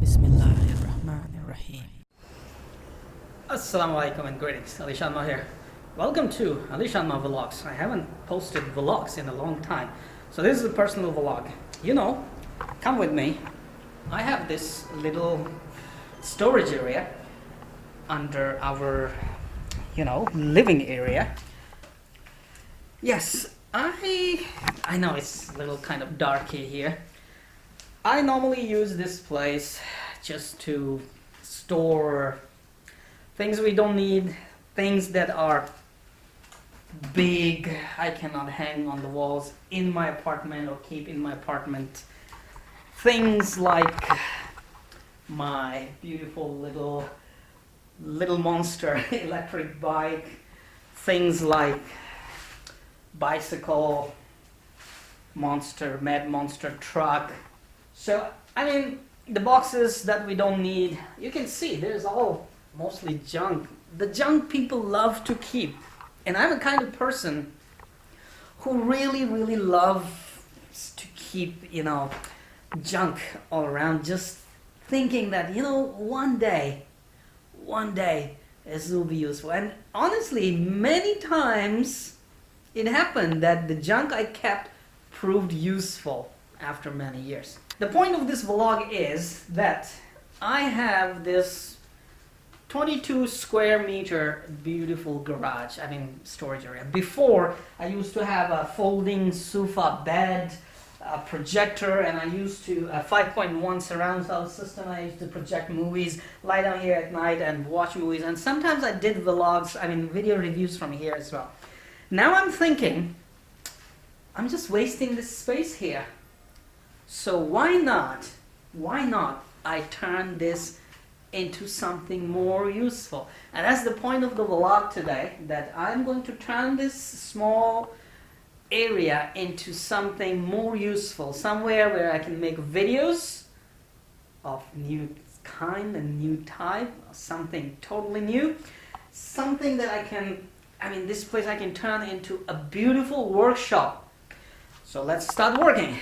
Bismillahirrahmanirrahim. Assalamualaikum and greetings. Ali Sharma here. Welcome to Ali Sharma Vlogs. I haven't posted vlogs in a long time, so this is a personal vlog. Come with me. I have this little storage area under our living area. Yes, I know it's a little kind of darky here. I normally use this place just to store things we don't need, things that are big, I cannot hang on the walls in my apartment or keep in my apartment. Things like my beautiful little monster electric bike, things like bicycle, mad monster truck. So, the boxes that we don't need, you can see there's all mostly junk. The junk people love to keep. And I'm the kind of person who really loves to keep, junk all around, just thinking that, one day, this will be useful. And honestly, many times it happened that the junk I kept proved useful after many years. The point of this vlog is that I have this 22 square meter beautiful garage, storage area. Before, I used to have a folding sofa bed, a projector, and I used to a 5.1 surround sound system. I used to project movies, lie down here at night and watch movies, and sometimes I did vlogs, video reviews from here as well. Now I'm thinking, I'm just wasting this space here. So why not I turn this into something more useful? And that's the point of the vlog today, that I'm going to turn this small area into something more useful, somewhere where I can make videos of new kind and new type, something totally new, something that I can, this place I can turn into a beautiful workshop. So let's start working.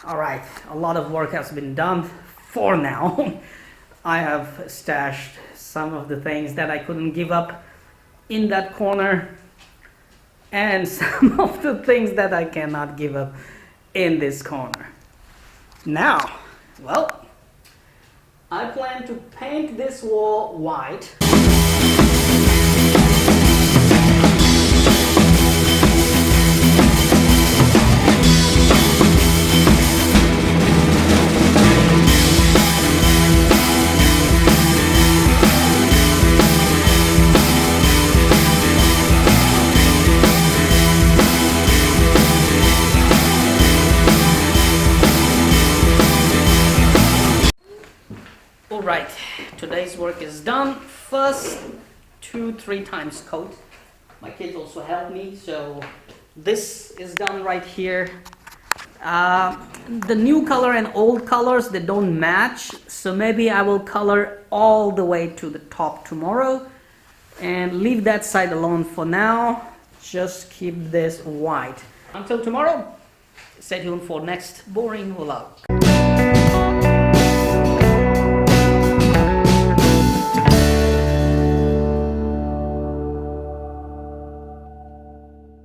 Alright, a lot of work has been done for now. I have stashed some of the things that I couldn't give up in that corner, and some of the things that I cannot give up in this corner. Now, I plan to paint this wall white. Alright, today's work is done. First 2-3 times coat. My kids also helped me, so this is done right here. The new color and old colors, they don't match, so maybe I will color all the way to the top tomorrow and leave that side alone for now. Just keep this white. Until tomorrow, stay tuned for next boring vlog.